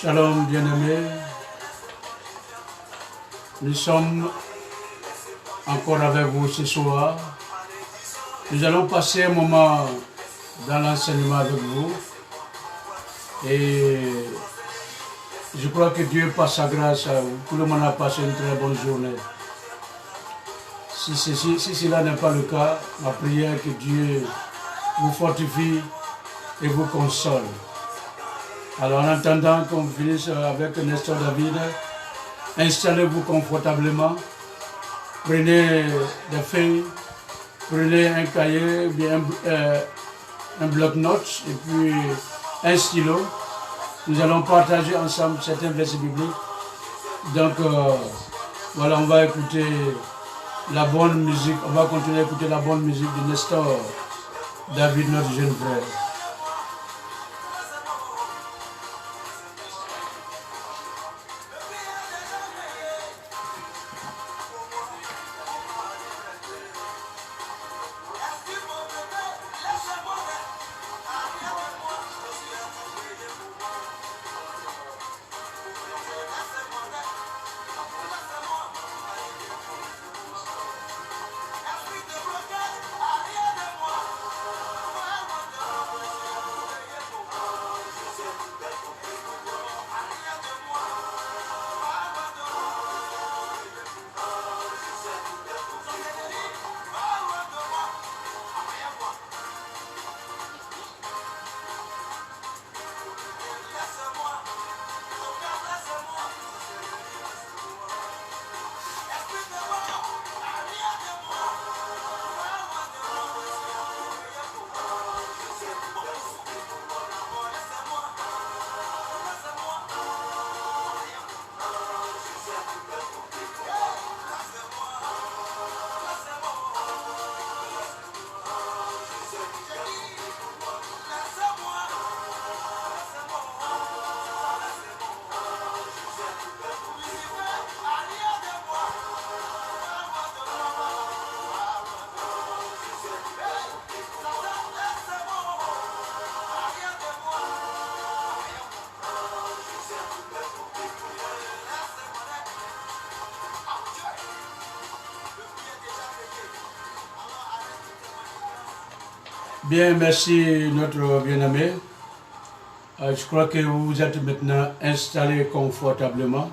Shalom bien-aimés, nous sommes encore avec vous ce soir. Nous allons passer un moment dans l'enseignement avec vous et je crois que Dieu par sa grâce, tout le monde a passé une très bonne journée. Si cela n'est pas le cas, ma prière est que Dieu vous fortifie et vous console. Alors en attendant qu'on finisse avec Nestor David, installez-vous confortablement, prenez des feuilles, prenez un cahier, bien un bloc-notes et puis un stylo. Nous allons partager ensemble certains versets bibliques. Donc voilà, on va écouter la bonne musique, on va continuer à écouter la bonne musique de Nestor David, notre jeune frère. Bien, merci notre bien-aimé. Je crois que vous êtes maintenant installés confortablement.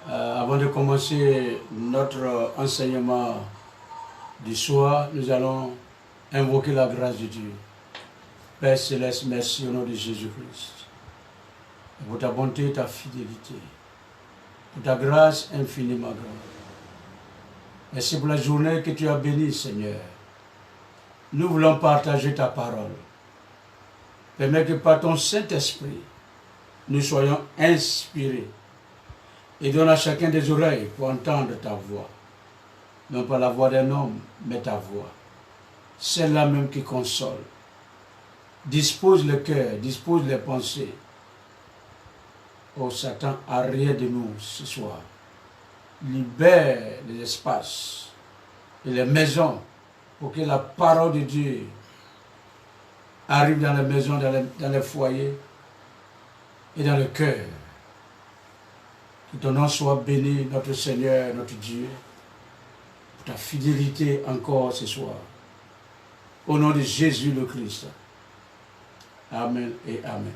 Avant de commencer notre enseignement du soir, nous allons invoquer la grâce de Dieu. Père Céleste, merci au nom de Jésus-Christ. Pour ta bonté et ta fidélité. Pour ta grâce infiniment grande. Merci pour la journée que tu as bénie, Seigneur. Nous voulons partager ta parole. Permets que par ton Saint-Esprit, nous soyons inspirés et donne à chacun des oreilles pour entendre ta voix. Non pas la voix d'un homme, mais ta voix. Celle-là même qui console. Dispose le cœur, dispose les pensées. Oh Satan, arrière de nous ce soir. Libère les espaces et les maisons pour que la parole de Dieu arrive dans les maisons, dans les foyers et dans le cœur. Que ton nom soit béni, notre Seigneur, notre Dieu, pour ta fidélité encore ce soir. Au nom de Jésus le Christ. Amen et Amen.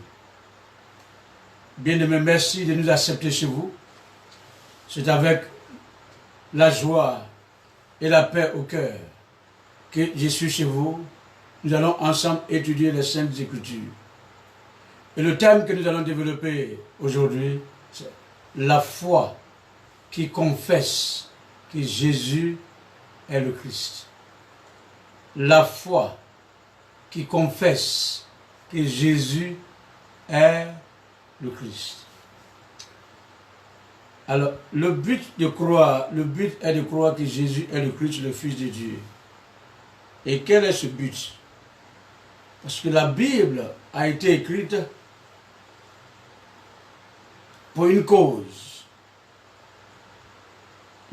Bien-aimés, merci de nous accepter chez vous. C'est avec la joie et la paix au cœur que je suis chez vous. Nous allons ensemble étudier les Saintes Écritures. Et le thème que nous allons développer aujourd'hui, c'est la foi qui confesse que Jésus est le Christ. La foi qui confesse que Jésus est le Christ. Alors, le but est de croire que Jésus est le Christ, le Fils de Dieu. Et quel est ce but? Parce que la Bible a été écrite pour une cause.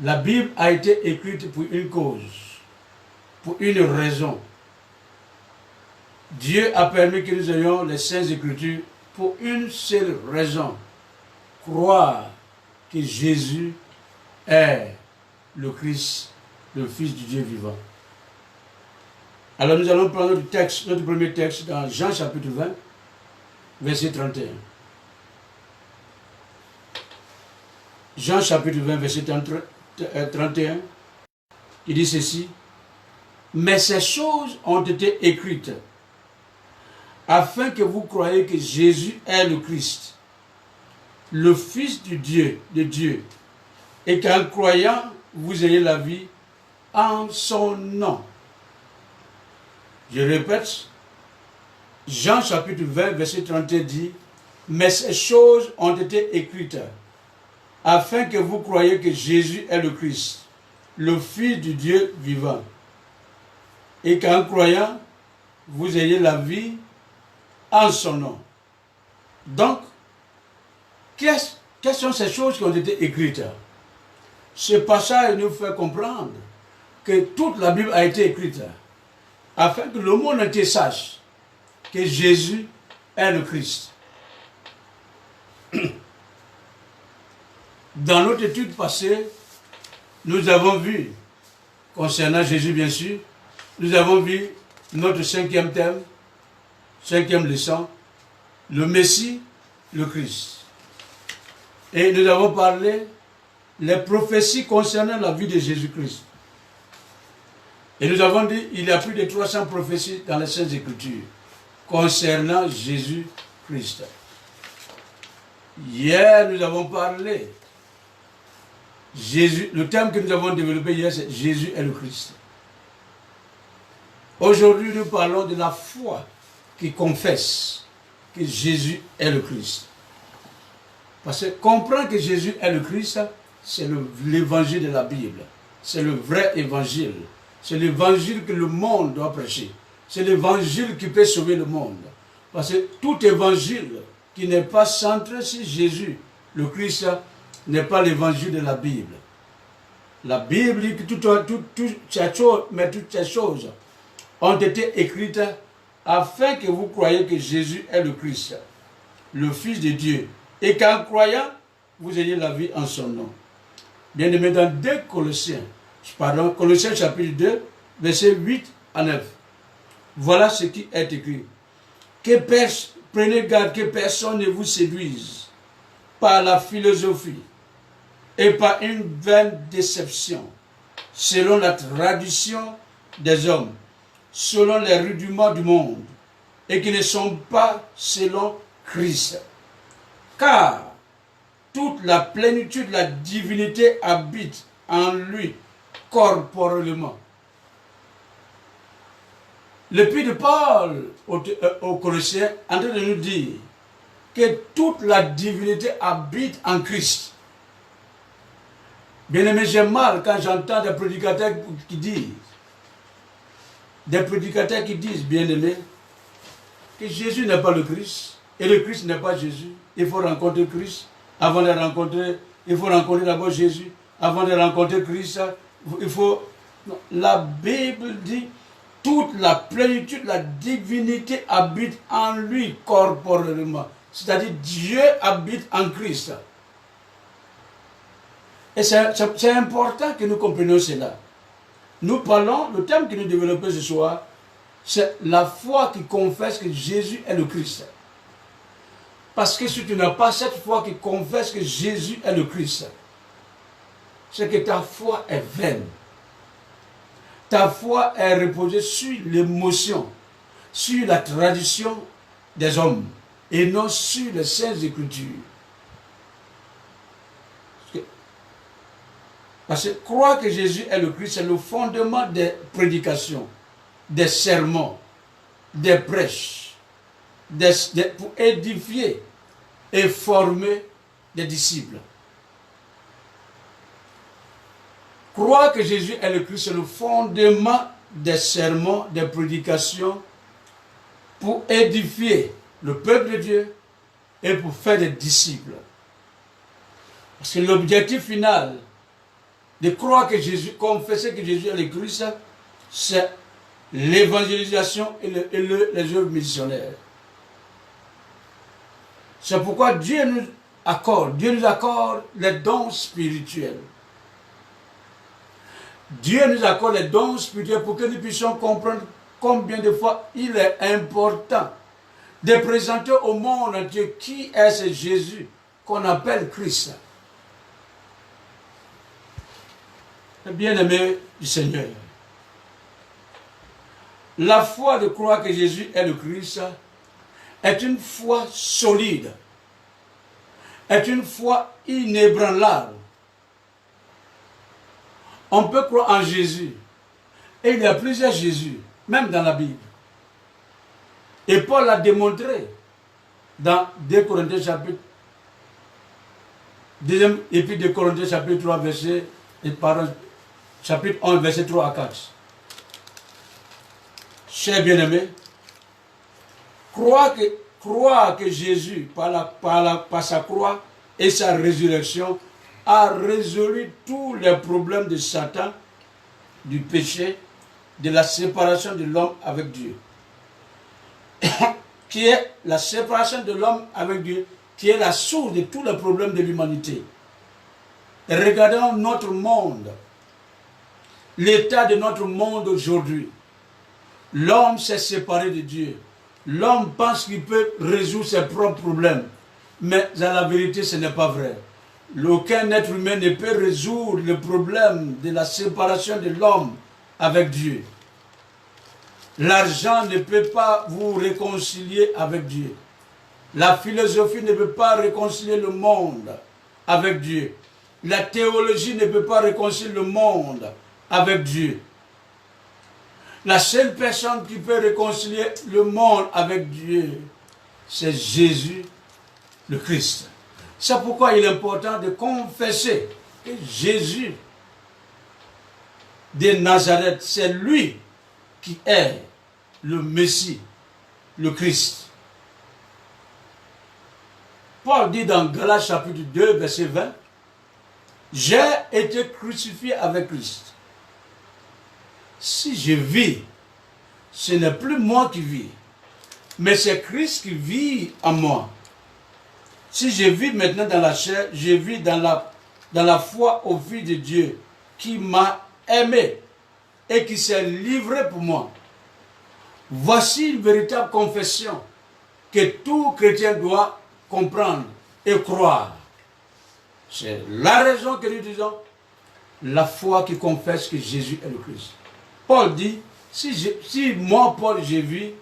La Bible a été écrite pour une cause, pour une raison. Dieu a permis que nous ayons les Saintes Écritures pour une seule raison, croire que Jésus est le Christ, le Fils du Dieu vivant. Alors nous allons prendre notre premier texte dans Jean chapitre 20, verset 31. Jean chapitre 20, verset 31, il dit ceci. Mais ces choses ont été écrites afin que vous croyiez que Jésus est le Christ, le Fils de Dieu, et qu'en croyant, vous ayez la vie en son nom. Je répète, Jean chapitre 20, verset 31 dit, mais ces choses ont été écrites afin que vous croyiez que Jésus est le Christ, le Fils du Dieu vivant, et qu'en croyant, vous ayez la vie en son nom. Donc, quelles sont ces choses qui ont été écrites? Ce passage nous fait comprendre que toute la Bible a été écrite afin que le monde entier sache que Jésus est le Christ. Dans notre étude passée, nous avons vu, concernant Jésus bien sûr, nous avons vu notre cinquième thème, cinquième leçon, le Messie, le Christ. Et nous avons parlé les prophéties concernant la vie de Jésus-Christ. Et nous avons dit qu'il y a plus de 300 prophéties dans les Saintes Écritures concernant Jésus-Christ. Hier, nous avons parlé, le thème que nous avons développé hier, c'est Jésus est le Christ. Aujourd'hui, nous parlons de la foi qui confesse que Jésus est le Christ. Parce que comprendre que Jésus est le Christ, c'est l'évangile de la Bible. C'est le vrai évangile. C'est l'évangile que le monde doit prêcher. C'est l'évangile qui peut sauver le monde. Parce que tout évangile qui n'est pas centré sur Jésus, le Christ, n'est pas l'évangile de la Bible. La Bible dit que toutes ces choses ont été écrites afin que vous croyiez que Jésus est le Christ, le Fils de Dieu, et qu'en croyant, vous ayez la vie en son nom. Bien aimé, dans 2 Colossiens chapitre 2, versets 8 à 9. Voilà ce qui est écrit. Prenez garde que personne ne vous séduise par la philosophie et par une vaine déception, selon la tradition des hommes, selon les rudiments du monde, et qui ne sont pas selon Christ. Car toute la plénitude de la divinité habite en lui corporellement. L'épître de Paul aux Colossiens est en train de nous dire que toute la divinité habite en Christ. Bien aimé, j'ai mal quand j'entends des prédicateurs qui disent, bien aimé, que Jésus n'est pas le Christ et le Christ n'est pas Jésus. Il faut rencontrer Christ avant de rencontrer, il faut rencontrer d'abord Jésus avant de rencontrer Christ. La Bible dit toute la plénitude, la divinité habite en lui corporellement. C'est-à-dire Dieu habite en Christ. Et c'est important que nous comprenions cela. Nous parlons, le thème que nous développons ce soir, c'est la foi qui confesse que Jésus est le Christ. Parce que si tu n'as pas cette foi qui confesse que Jésus est le Christ, c'est que ta foi est vaine. Ta foi est reposée sur l'émotion, sur la tradition des hommes, et non sur les Saintes Écritures. Parce que croire que Jésus est le Christ, c'est le fondement des prédications, des sermons, des prêches, pour édifier et former des disciples. Croire que Jésus est le Christ, c'est le fondement des sermons, des prédications, pour édifier le peuple de Dieu et pour faire des disciples. Parce que l'objectif final de croire que Jésus, confesser que Jésus est le Christ, c'est l'évangélisation et les œuvres missionnaires. C'est pourquoi Dieu nous accorde. Dieu nous accorde les dons spirituels. Dieu nous accorde les dons spirituels pour que nous puissions comprendre combien de fois il est important de présenter au monde entier qui est ce Jésus qu'on appelle Christ. Bien-aimé du Seigneur, la foi de croire que Jésus est le Christ est une foi solide, est une foi inébranlable. On peut croire en Jésus, et il y a plusieurs Jésus, même dans la Bible. Et Paul l'a démontré dans 2 Corinthiens chapitre 2 Épître de Corinthiens chapitre 3 verset chapitre 1 verset 3 à 4. Chers bien-aimés, croire que Jésus par sa croix et sa résurrection a résolu tous les problèmes de Satan, du péché, de la séparation de l'homme avec Dieu. Qui est la séparation de l'homme avec Dieu, qui est la source de tous les problèmes de l'humanité. Regardons notre monde, l'état de notre monde aujourd'hui. L'homme s'est séparé de Dieu. L'homme pense qu'il peut résoudre ses propres problèmes. Mais à la vérité, ce n'est pas vrai. Aucun être humain ne peut résoudre le problème de la séparation de l'homme avec Dieu. L'argent ne peut pas vous réconcilier avec Dieu. La philosophie ne peut pas réconcilier le monde avec Dieu. La théologie ne peut pas réconcilier le monde avec Dieu. La seule personne qui peut réconcilier le monde avec Dieu, c'est Jésus, le Christ. C'est pourquoi il est important de confesser que Jésus de Nazareth, c'est lui qui est le Messie, le Christ. Paul dit dans Galates chapitre 2, verset 20, « J'ai été crucifié avec Christ. Si je vis, ce n'est plus moi qui vis, mais c'est Christ qui vit en moi. Si je vis maintenant dans la chair, je vis dans la foi au Fils de Dieu qui m'a aimé et qui s'est livré pour moi. Voici une véritable confession que tout chrétien doit comprendre et croire. C'est la raison que nous disons la foi qui confesse que Jésus est le Christ. Paul dit, si moi, Paul, j'ai vu,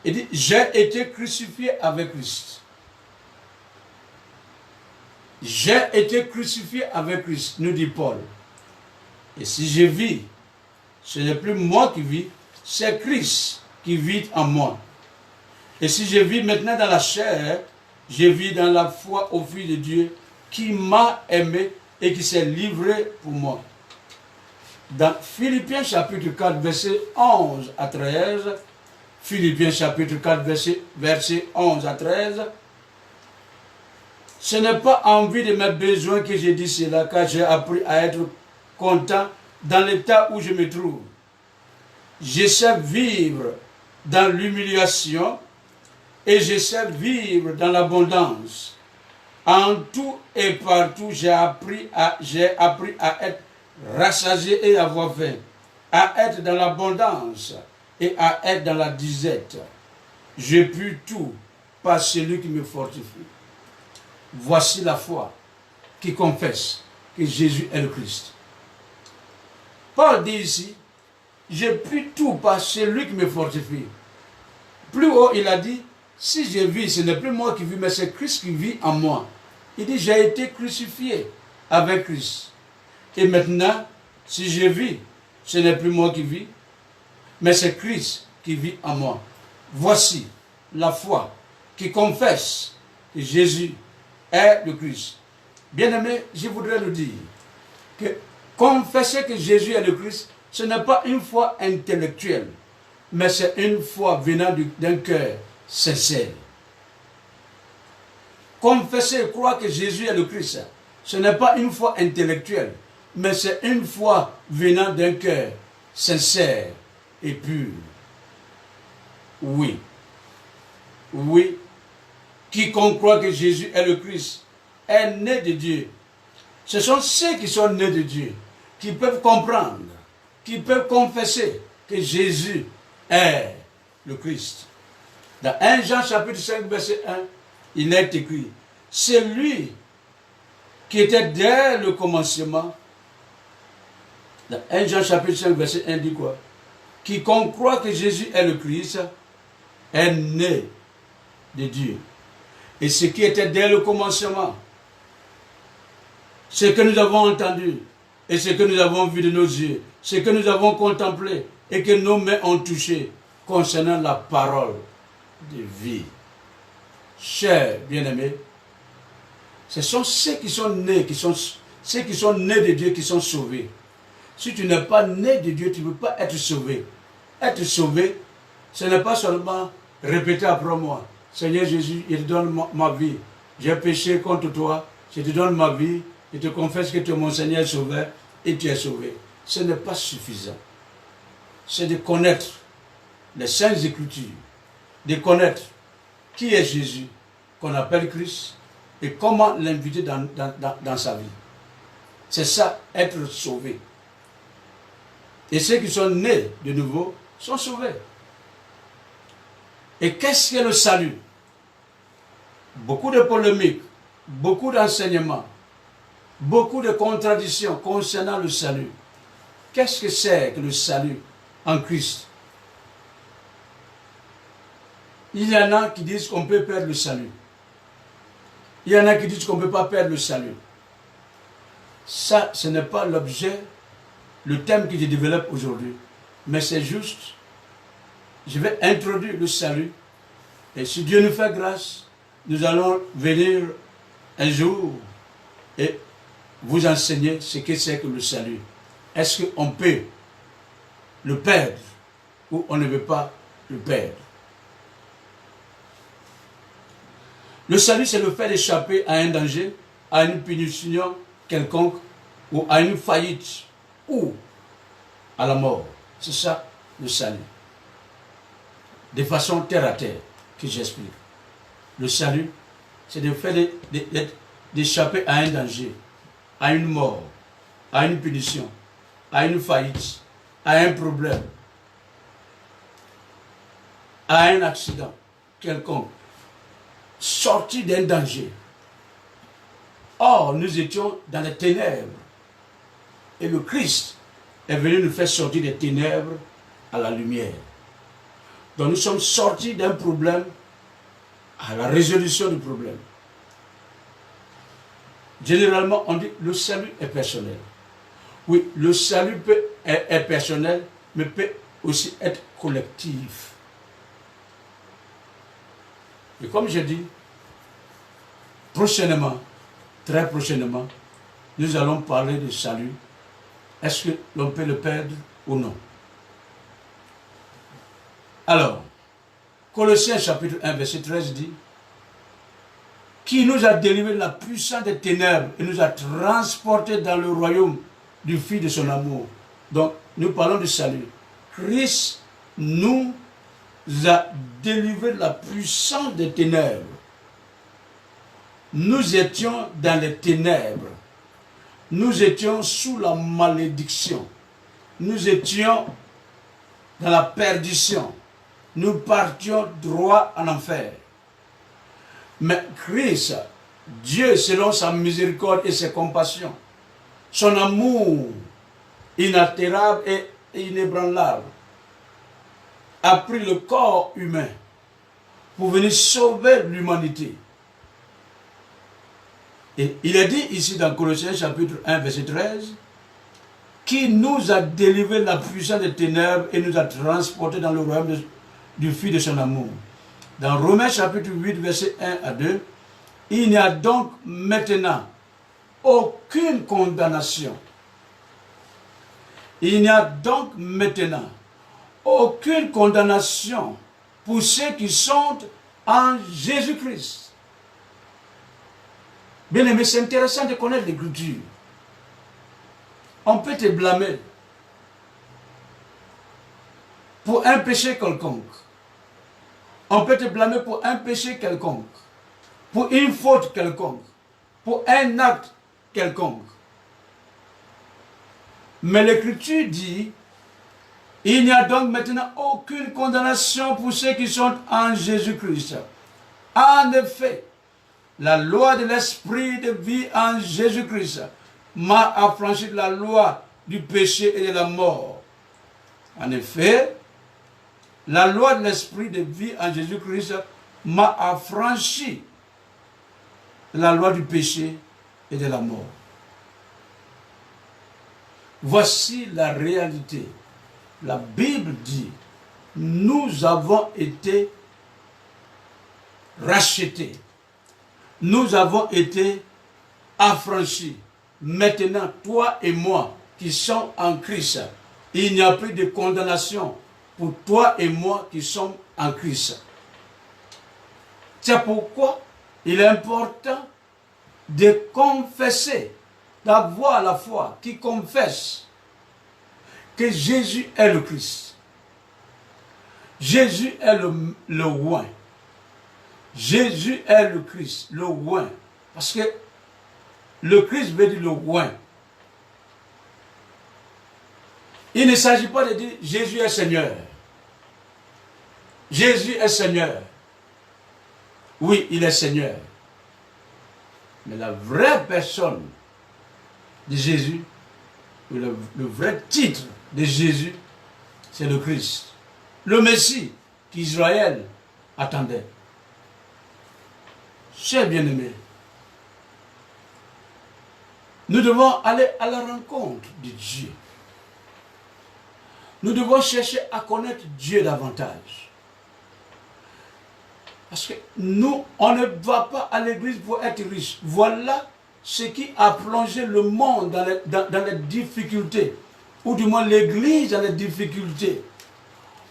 il dit, j'ai été crucifié avec Christ. J'ai été crucifié avec Christ, nous dit Paul. Et si je vis, ce n'est plus moi qui vis, c'est Christ qui vit en moi. Et si je vis maintenant dans la chair, je vis dans la foi au Fils de Dieu qui m'a aimé et qui s'est livré pour moi. Dans Philippiens chapitre 4, verset 11 à 13, Philippiens chapitre 4, verset 11 à 13, ce n'est pas en vue de mes besoins que j'ai dit cela, car j'ai appris à être content dans l'état où je me trouve. Je sais vivre dans l'humiliation et je sais vivre dans l'abondance. En tout et partout, j'ai appris à être rassasié et avoir faim, à être dans l'abondance et à être dans la disette. Je puis tout par celui qui me fortifie. Voici la foi qui confesse que Jésus est le Christ. Paul dit ici, je puis tout par celui qui me fortifie. Plus haut, il a dit, si je vis, ce n'est plus moi qui vis, mais c'est Christ qui vit en moi. Il dit, j'ai été crucifié avec Christ. Et maintenant, si je vis, ce n'est plus moi qui vis, mais c'est Christ qui vit en moi. Voici la foi qui confesse que Jésus est le Christ. Bien-aimé, je voudrais nous dire que confesser que Jésus est le Christ, ce n'est pas une foi intellectuelle, mais c'est une foi venant d'un cœur sincère. Confesser et croire que Jésus est le Christ, ce n'est pas une foi intellectuelle, mais c'est une foi venant d'un cœur sincère et pur. Oui, quiconque croit que Jésus est le Christ est né de Dieu. Ce sont ceux qui sont nés de Dieu, qui peuvent comprendre, qui peuvent confesser que Jésus est le Christ. Dans 1 Jean chapitre 5 verset 1, il est écrit, c'est lui qui était dès le commencement. Dans 1 Jean chapitre 5 verset 1 dit quoi? Quiconque croit que Jésus est le Christ est né de Dieu. Et ce qui était dès le commencement, ce que nous avons entendu et ce que nous avons vu de nos yeux, ce que nous avons contemplé et que nos mains ont touché concernant la parole de vie. Chers bien-aimés, ce sont ceux qui sont nés, ceux qui sont nés de Dieu qui sont sauvés. Si tu n'es pas né de Dieu, tu ne peux pas être sauvé. Être sauvé, ce n'est pas seulement répéter après moi, Seigneur Jésus, je te donne ma vie. J'ai péché contre toi, je te donne ma vie, je te confesse que tu es mon Seigneur sauveur et tu es sauvé. Ce n'est pas suffisant. C'est de connaître les Saintes Écritures, de connaître qui est Jésus, qu'on appelle Christ, et comment l'inviter dans sa vie. C'est ça, être sauvé. Et ceux qui sont nés de nouveau sont sauvés. Et qu'est-ce que le salut? Beaucoup de polémiques, beaucoup d'enseignements, beaucoup de contradictions concernant le salut. Qu'est-ce que c'est que le salut en Christ? Il y en a qui disent qu'on peut perdre le salut. Il y en a qui disent qu'on ne peut pas perdre le salut. Ça, ce n'est pas l'objet, le thème que je développe aujourd'hui. Mais c'est juste, je vais introduire le salut. Et si Dieu nous fait grâce, nous allons venir un jour et vous enseigner ce que c'est que le salut. Est-ce qu'on peut le perdre ou on ne veut pas le perdre? Le salut, c'est le fait d'échapper à un danger, à une punition quelconque, ou à une faillite, ou à la mort. C'est ça, le salut. De façon terre à terre, que j'explique. Le salut, c'est le fait d'échapper à un danger, à une mort, à une punition, à une faillite, à un problème, à un accident quelconque. Sorti d'un danger. Or, nous étions dans les ténèbres. Et le Christ est venu nous faire sortir des ténèbres à la lumière. Donc nous sommes sortis d'un problème à la résolution du problème. Généralement, on dit le salut est personnel. Oui, le salut est personnel, mais peut aussi être collectif. Et comme je dis, prochainement, très prochainement, nous allons parler de salut. Est-ce que l'on peut le perdre ou non? Alors, Colossiens chapitre 1, verset 13 dit, qui nous a délivré de la puissance des ténèbres et nous a transportés dans le royaume du Fils de son amour. Donc, nous parlons du salut. Christ nous a délivré de la puissance des ténèbres. Nous étions dans les ténèbres. Nous étions sous la malédiction. Nous étions dans la perdition. Nous partions droit en enfer. Mais Christ, Dieu selon sa miséricorde et ses compassions, son amour inaltérable et inébranlable, a pris le corps humain pour venir sauver l'humanité. Et il est dit ici dans Colossiens chapitre 1 verset 13, qui nous a délivré de la puissance des ténèbres et nous a transportés dans le royaume du Fils de son amour. Dans Romains chapitre 8 verset 1 à 2, il n'y a donc maintenant aucune condamnation. Il n'y a donc maintenant aucune condamnation pour ceux qui sont en Jésus-Christ. Bien aimé, c'est intéressant de connaître l'Écriture. On peut te blâmer pour un péché quelconque. On peut te blâmer pour un péché quelconque. pour une faute quelconque, pour un acte quelconque. Mais l'Écriture dit, il n'y a donc maintenant aucune condamnation pour ceux qui sont en Jésus-Christ. En effet, la loi de l'esprit de vie en Jésus-Christ m'a affranchi de la loi du péché et de la mort. En effet, la loi de l'esprit de vie en Jésus-Christ m'a affranchi de la loi du péché et de la mort. Voici la réalité. La Bible dit, nous avons été rachetés. Nous avons été affranchis. Maintenant, toi et moi qui sommes en Christ, il n'y a plus de condamnation pour toi et moi qui sommes en Christ. C'est pourquoi il est important de confesser, d'avoir la foi qui confesse que Jésus est le Christ. Jésus est le oint. Jésus est le Christ, le oint. Parce que le Christ veut dire le oint. Il ne s'agit pas de dire Jésus est Seigneur. Jésus est Seigneur. Oui, il est Seigneur. Mais la vraie personne de Jésus, le vrai titre de Jésus, c'est le Christ. Le Messie qu'Israël attendait. Chers bien-aimés, nous devons aller à la rencontre de Dieu. Nous devons chercher à connaître Dieu davantage. Parce que nous, on ne va pas à l'église pour être riche. Voilà ce qui a plongé le monde dans les difficultés. Ou du moins l'église dans les difficultés.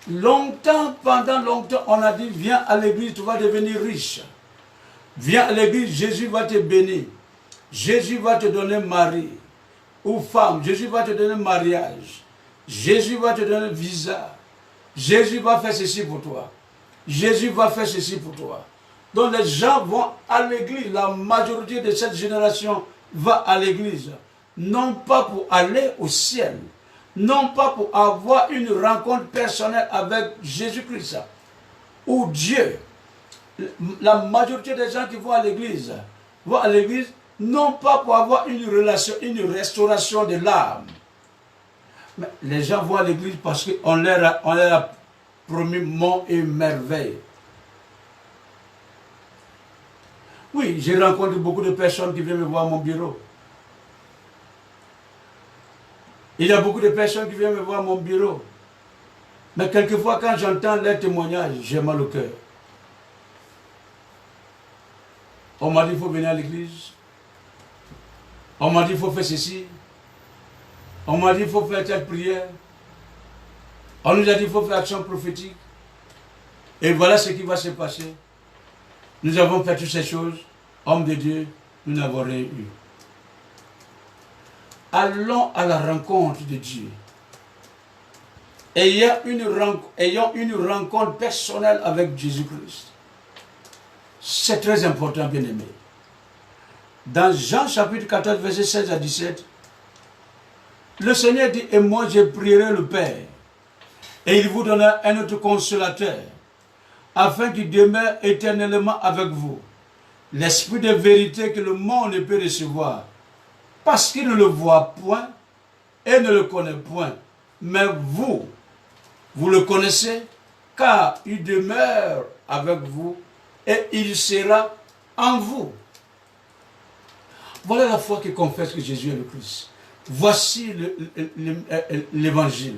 Longtemps, pendant longtemps, on a dit, viens à l'église, tu vas devenir riche. Viens à l'église, Jésus va te bénir. Jésus va te donner mari ou femme. Jésus va te donner mariage. Jésus va te donner visa. Jésus va faire ceci pour toi. Jésus va faire ceci pour toi. Donc les gens vont à l'église. La majorité de cette génération va à l'église. Non pas pour aller au ciel. Non pas pour avoir une rencontre personnelle avec Jésus-Christ ou Dieu. La majorité des gens qui vont à l'église non pas pour avoir une relation, une restauration de l'âme. Mais les gens vont à l'église parce qu'on leur a promis monts et merveilles. Oui, j'ai rencontré beaucoup de personnes qui viennent me voir à mon bureau. Il y a beaucoup de personnes qui viennent me voir à mon bureau. Mais quelquefois, quand j'entends leurs témoignages, j'ai mal au cœur. On m'a dit qu'il faut venir à l'église. On m'a dit qu'il faut faire ceci. On m'a dit qu'il faut faire telle prière. On nous a dit qu'il faut faire action prophétique. Et voilà ce qui va se passer. Nous avons fait toutes ces choses. Hommes de Dieu, nous n'avons rien eu. Allons à la rencontre de Dieu. Ayant une rencontre personnelle avec Jésus-Christ. C'est très important, bien-aimé. Dans Jean chapitre 14, verset 16 à 17, le Seigneur dit, et moi je prierai le Père, et il vous donnera un autre consolateur, afin qu'il demeure éternellement avec vous. L'esprit de vérité que le monde ne peut recevoir, parce qu'il ne le voit point et ne le connaît point. Mais vous le connaissez, car il demeure avec vous et il sera en vous. Voilà la foi qui confesse que Jésus est le Christ. Voici l'évangile.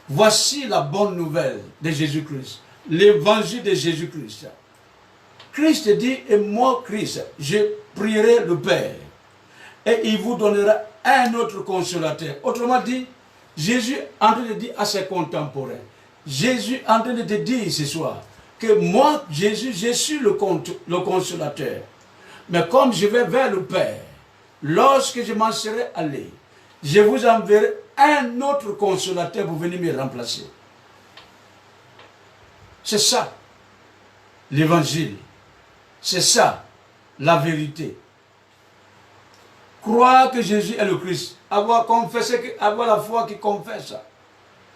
Voici la bonne nouvelle de Jésus-Christ. L'évangile de Jésus-Christ. Christ dit, et moi, Christ, je prierai le Père. Et il vous donnera un autre consolateur. Autrement dit, Jésus est en train de dire à ses contemporains, Jésus est en train de te dire ce soir, que moi, Jésus, je suis le consolateur. Mais comme je vais vers le Père, lorsque je m'en serai allé, je vous enverrai un autre consolateur pour venir me remplacer. C'est ça, l'évangile. C'est ça, la vérité. Croire que Jésus est le Christ, avoir la foi qui confesse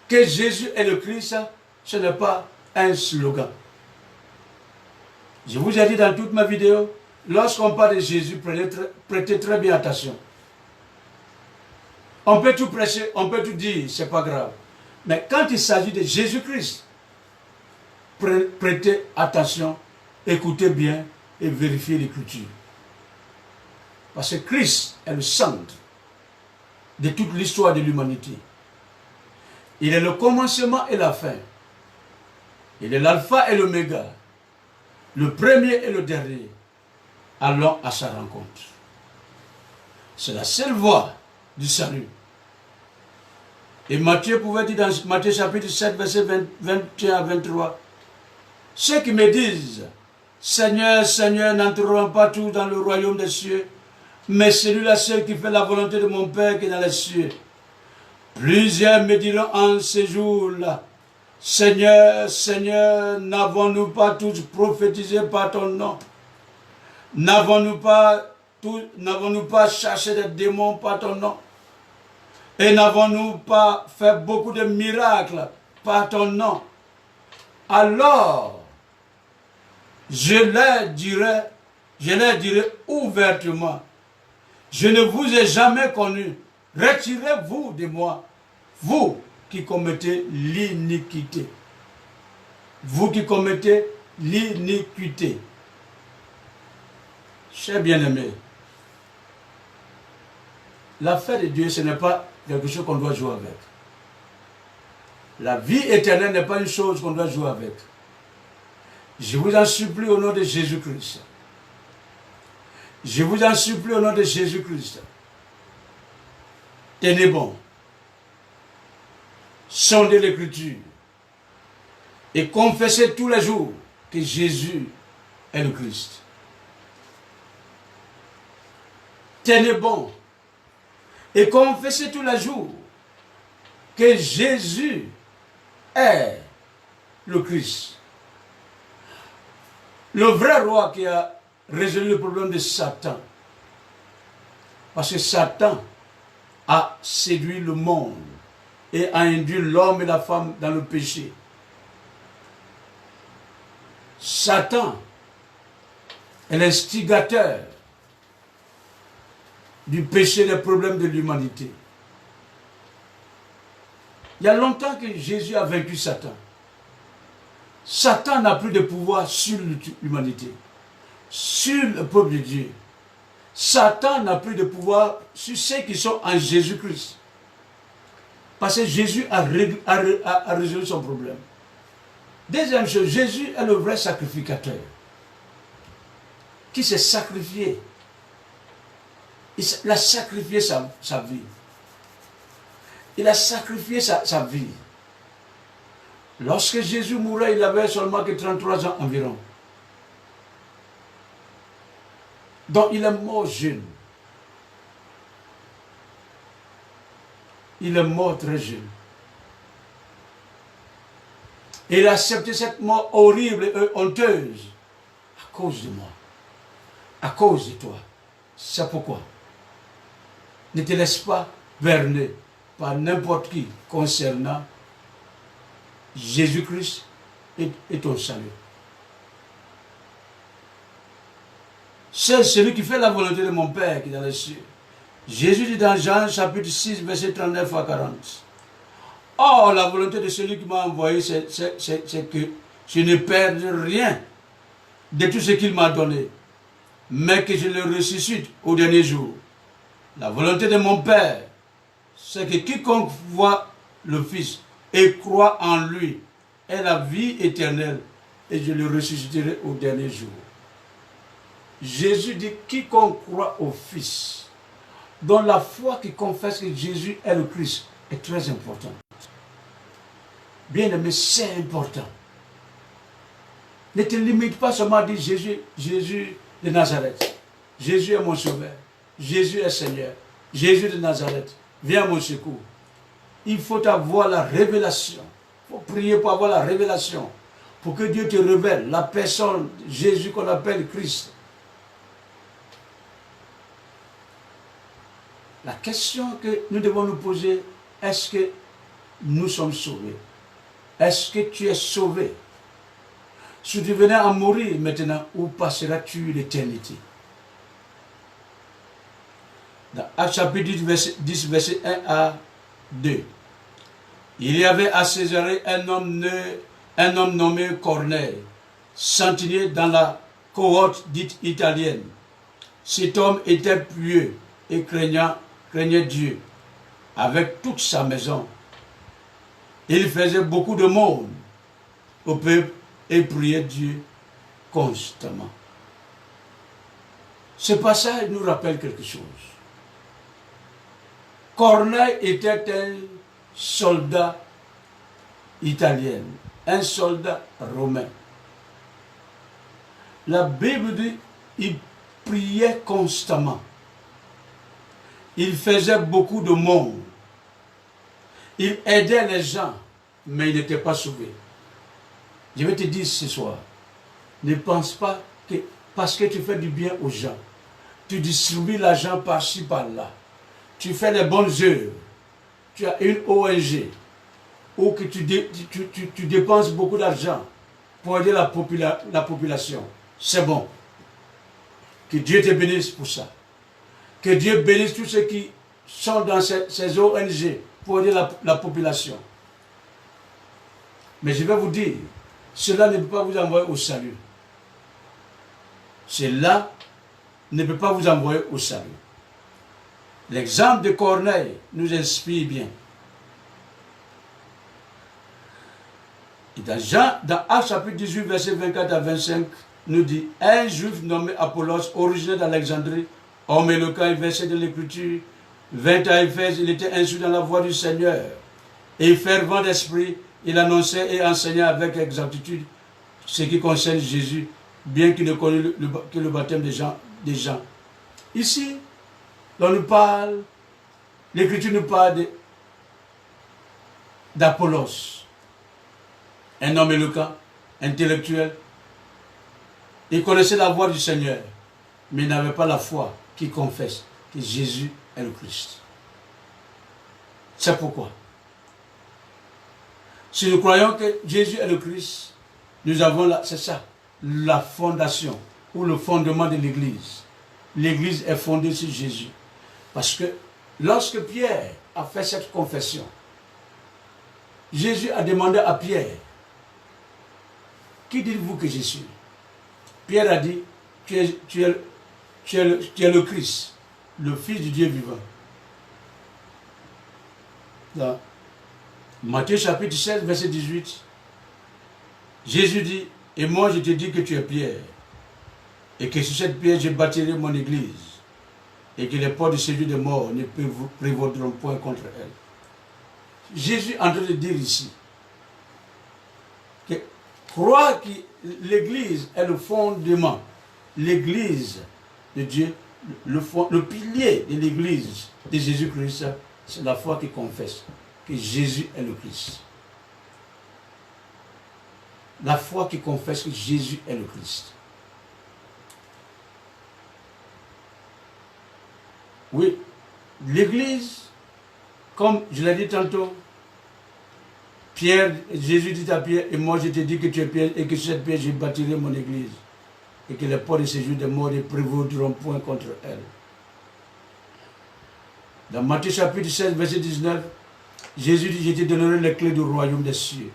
que Jésus est le Christ, ce n'est pas un slogan. Je vous ai dit dans toute ma vidéo, lorsqu'on parle de Jésus, prêtez très bien attention. On peut tout prêcher, on peut tout dire, c'est pas grave. Mais quand il s'agit de Jésus-Christ, prêtez attention, écoutez bien et vérifiez l'écriture. Parce que Christ est le centre de toute l'histoire de l'humanité. Il est le commencement et la fin. Il est l'alpha et l'oméga. Le premier et le dernier. Allons à sa rencontre. C'est la seule voie du salut. Et Matthieu pouvait dire dans Matthieu chapitre 7, verset 21 à 23, ceux qui me disent, Seigneur, Seigneur, n'entreront pas tous dans le royaume des cieux, mais celui-là seul qui fait la volonté de mon Père qui est dans les cieux. Plusieurs me diront en ce jour-là, Seigneur, Seigneur, n'avons-nous pas tous prophétisé par ton nom? N'avons-nous pas cherché des démons par ton nom? Et n'avons-nous pas fait beaucoup de miracles par ton nom? Alors, je leur dirai ouvertement, je ne vous ai jamais connu. Retirez-vous de moi, vous qui commettez l'iniquité. Vous qui commettez l'iniquité. Chers bien-aimés, l'affaire de Dieu, ce n'est pas quelque chose qu'on doit jouer avec. La vie éternelle n'est pas une chose qu'on doit jouer avec. Je vous en supplie au nom de Jésus-Christ. Je vous en supplie au nom de Jésus-Christ. Tenez bon. Sondez l'écriture. Et confessez tous les jours que Jésus est le Christ. Tenez bon. Et confessez tous les jours que Jésus est le Christ. Le vrai roi qui a résolu le problème de Satan. Parce que Satan a séduit le monde et a induit l'homme et la femme dans le péché. Satan est l'instigateur du péché, des problèmes de l'humanité. Il y a longtemps que Jésus a vaincu Satan. Satan n'a plus de pouvoir sur l'humanité, sur le peuple de Dieu. Satan n'a plus de pouvoir sur ceux qui sont en Jésus-Christ. Parce que Jésus a résolu son problème. Deuxième chose, Jésus est le vrai sacrificateur qui s'est sacrifié. Il a sacrifié sa vie. Il a sacrifié sa vie. Lorsque Jésus mourait, il avait seulement que 33 ans environ. Donc il est mort jeune. Il est mort très jeune. Et il a accepté cette mort horrible et honteuse à cause de moi. À cause de toi. C'est pourquoi. Ne te laisse pas berner par n'importe qui concernant Jésus-Christ et ton salut. C'est celui qui fait la volonté de mon Père qui est dans les cieux. Jésus dit dans Jean chapitre 6, verset 39 à 40. Oh, la volonté de celui qui m'a envoyé, c'est que je ne perde rien de tout ce qu'il m'a donné, mais que je le ressuscite au dernier jour. La volonté de mon Père, c'est que quiconque voit le Fils et croit en lui ait la vie éternelle, et je le ressusciterai au dernier jour. Jésus dit, quiconque croit au Fils, dont la foi qui confesse que Jésus est le Christ, est très importante. Bien aimé, c'est important. Ne te limite pas seulement à dire Jésus de Nazareth. Jésus est mon sauveur. Jésus est Seigneur. Jésus de Nazareth. Viens à mon secours. Il faut avoir la révélation. Il faut prier pour avoir la révélation. pour que Dieu te révèle la personne, Jésus qu'on appelle Christ. La question que nous devons nous poser, est-ce que nous sommes sauvés? Est-ce que tu es sauvé? Si tu venais à mourir maintenant, où passeras-tu l'éternité? Dans Actes chapitre 10, verset 1 à 2. Il y avait à Césarée un homme nommé Corneille, centenier dans la cohorte dite italienne. Cet homme était pieux et craignait Dieu avec toute sa maison. Il faisait beaucoup de monde au peuple et priait Dieu constamment. Ce passage nous rappelle quelque chose. Corneille était un soldat italien, un soldat romain. La Bible dit il priait constamment. Il faisait beaucoup de monde. Il aidait les gens, mais il n'était pas sauvé. Je vais te dire ce soir, ne pense pas que parce que tu fais du bien aux gens, tu distribues l'argent par-ci, par-là, tu fais les bonnes œuvres, tu as une ONG, ou que tu dépenses beaucoup d'argent pour aider la population. C'est bon. Que Dieu te bénisse pour ça. Que Dieu bénisse tous ceux qui sont dans ces ONG pour aider la population. Mais je vais vous dire, cela ne peut pas vous envoyer au salut. Cela ne peut pas vous envoyer au salut. L'exemple de Corneille nous inspire bien. Et dans Actes chapitre 18, verset 24 à 25, nous dit, un juif nommé Apollos, originaire d'Alexandrie, homme éloquent et versé de l'écriture, vint à Éphèse, il était instruit dans la voie du Seigneur. Et fervent d'esprit, il annonçait et enseignait avec exactitude ce qui concerne Jésus, bien qu'il ne connaisse que le baptême des gens. Ici, l'Écriture nous parle d'Apollos, un homme éloquent, intellectuel. Il connaissait la voie du Seigneur, mais il n'avait pas la foi qui confesse que Jésus est le Christ. C'est pourquoi, si nous croyons que Jésus est le Christ, nous avons, c'est ça, la fondation ou le fondement de l'Église. L'Église est fondée sur Jésus. Parce que lorsque Pierre a fait cette confession, Jésus a demandé à Pierre, qui dites-vous que je suis? Pierre a dit, tu es le Christ, le Fils du Dieu vivant. Dans Matthieu chapitre 16, verset 18, Jésus dit, et moi je te dis que tu es Pierre, et que sur cette pierre je bâtirai mon église, et que les portes de celui de mort ne prévaudront point contre elle. Jésus est en train de dire ici, que croire que l'église est le fondement, l'église de Dieu, le pilier de l'église de Jésus-Christ, c'est la foi qui confesse que Jésus est le Christ. La foi qui confesse que Jésus est le Christ. Oui, l'église, comme je l'ai dit tantôt, Jésus dit à Pierre, et moi je te dis que tu es Pierre, et que sur cette pierre je bâtirai mon église, et que les portes de séjour des morts ne prévaudront point contre elle. Dans Matthieu chapitre 16, verset 19, Jésus dit, je te donnerai les clés du royaume des cieux.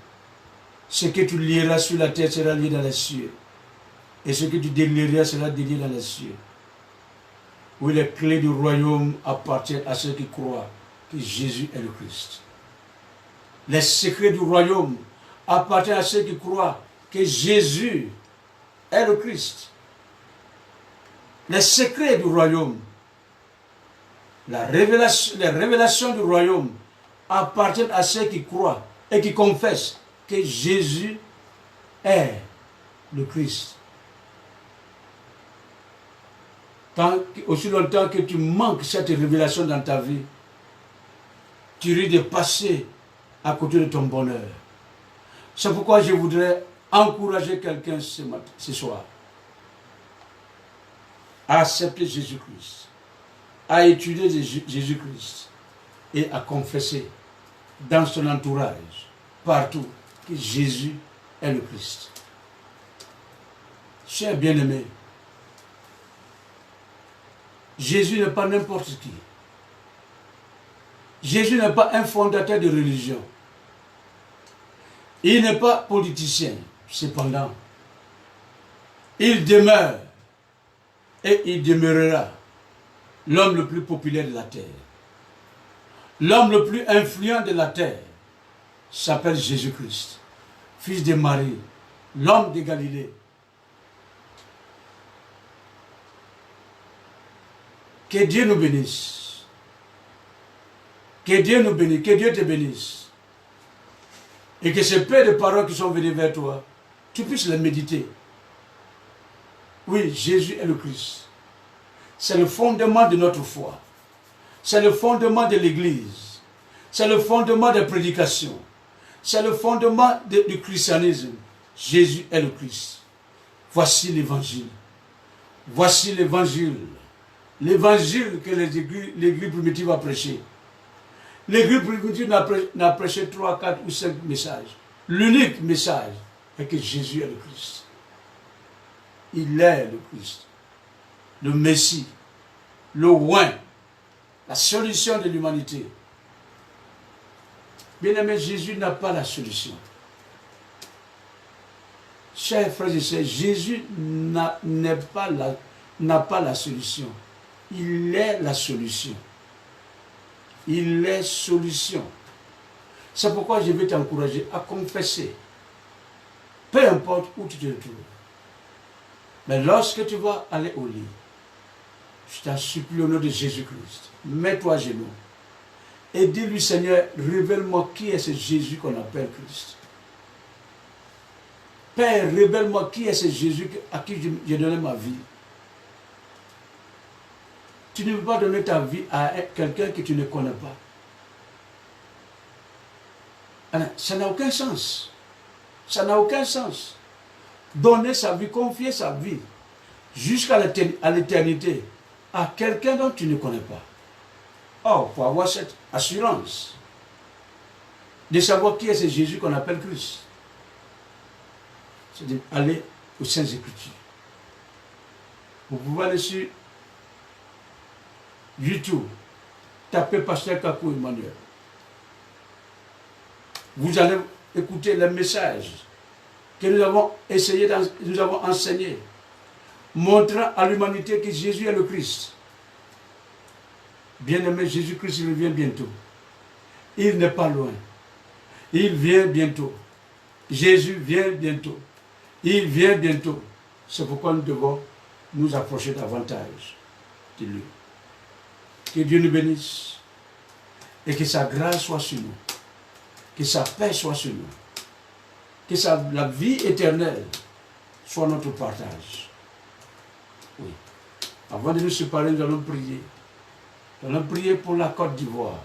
Ce que tu lieras sur la terre sera lié dans les cieux, et ce que tu délieras sera délié dans les cieux. Oui, les clés du royaume appartiennent à ceux qui croient que Jésus est le Christ. Les secrets du royaume appartiennent à ceux qui croient que Jésus est le Christ. Les secrets du royaume, les révélations du royaume appartiennent à ceux qui croient et qui confessent que Jésus est le Christ. Aussi longtemps que tu manques cette révélation dans ta vie, tu risques de passer à côté de ton bonheur. C'est pourquoi je voudrais encourager quelqu'un ce soir à accepter Jésus-Christ, à étudier Jésus-Christ et à confesser dans son entourage, partout, que Jésus est le Christ. Chers bien-aimés, Jésus n'est pas n'importe qui. Jésus n'est pas un fondateur de religion. Il n'est pas politicien. Cependant, il demeure et il demeurera l'homme le plus populaire de la terre. L'homme le plus influent de la terre s'appelle Jésus-Christ, fils de Marie, l'homme de Galilée. Que Dieu nous bénisse. Que Dieu nous bénisse, que Dieu te bénisse. Et que ces paix de paroles qui sont venues vers toi, tu puisses les méditer. Oui, Jésus est le Christ. C'est le fondement de notre foi. C'est le fondement de l'Église. C'est le fondement des prédications. C'est le fondement du christianisme. Jésus est le Christ. Voici l'Évangile. Voici l'Évangile. L'évangile que l'Église primitive a prêché. L'Église primitive n'a prêché 3, 4 ou 5 messages. L'unique message est que Jésus est le Christ. Il est le Christ. Le Messie. Le oint. La solution de l'humanité. Bien-aimé, Jésus n'a pas la solution. Chers frères et sœurs, Jésus n'a pas la solution. Il est la solution. Il est solution. C'est pourquoi je vais t'encourager à confesser. Peu importe où tu te trouves. Mais lorsque tu vas aller au lit, je t'en supplie au nom de Jésus-Christ, mets-toi à genoux et dis-lui, Seigneur, révèle-moi qui est ce Jésus qu'on appelle Christ. Père, révèle-moi qui est ce Jésus à qui j'ai donné ma vie. Tu ne peux pas donner ta vie à quelqu'un que tu ne connais pas. Alors, ça n'a aucun sens. Ça n'a aucun sens. Donner sa vie, confier sa vie jusqu'à l'éternité à quelqu'un dont tu ne connais pas. Or, pour avoir cette assurance de savoir qui est ce Jésus qu'on appelle Christ, c'est d'aller aux Saintes Écritures. Vous pouvez aller sur YouTube, tapez Pasteur Kakou Emmanuel. Vous allez écouter les messages que nous avons essayé, nous avons enseigné, montrant à l'humanité que Jésus est le Christ. Bien-aimé, Jésus-Christ revient bientôt. Il n'est pas loin. Il vient bientôt. Jésus vient bientôt. Il vient bientôt. C'est pourquoi nous devons nous approcher davantage de lui. Que Dieu nous bénisse et que sa grâce soit sur nous. Que sa paix soit sur nous. Que la vie éternelle soit notre partage. Oui. Avant de nous séparer, nous allons prier. Nous allons prier pour la Côte d'Ivoire.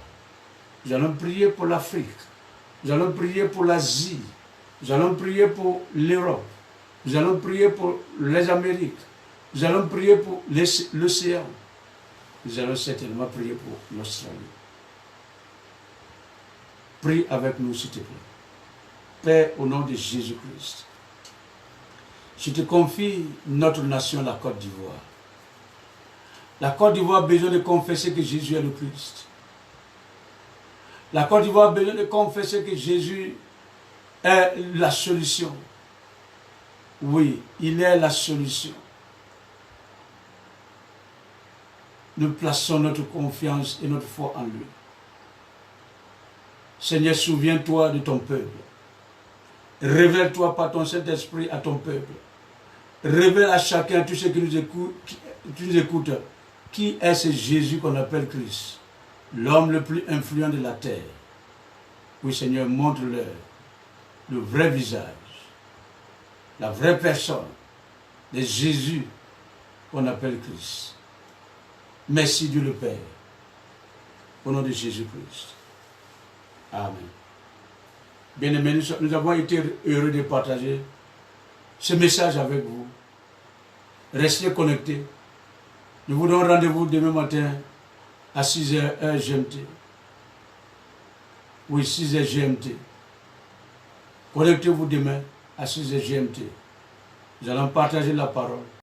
Nous allons prier pour l'Afrique. Nous allons prier pour l'Asie. Nous allons prier pour l'Europe. Nous allons prier pour les Amériques. Nous allons prier pour l'océan. Nous allons certainement prier pour l'Australie. Prie avec nous, s'il te plaît. Père, au nom de Jésus-Christ, je te confie notre nation, la Côte d'Ivoire. La Côte d'Ivoire a besoin de confesser que Jésus est le Christ. La Côte d'Ivoire a besoin de confesser que Jésus est la solution. Oui, il est la solution. Nous plaçons notre confiance et notre foi en lui. Seigneur, souviens-toi de ton peuple. Révèle-toi par ton Saint-Esprit à ton peuple. Révèle à chacun, tous ceux qui nous écoutent, qui est ce Jésus qu'on appelle Christ, l'homme le plus influent de la terre. Oui, Seigneur, montre-leur le vrai visage, la vraie personne de Jésus qu'on appelle Christ. Merci Dieu le Père, au nom de Jésus-Christ. Amen. Bien-aimés, nous avons été heureux de partager ce message avec vous. Restez connectés. Nous vous donnons rendez-vous demain matin à 6h heure GMT. Oui, 6h GMT. Connectez-vous demain à 6h GMT. Nous allons partager la parole.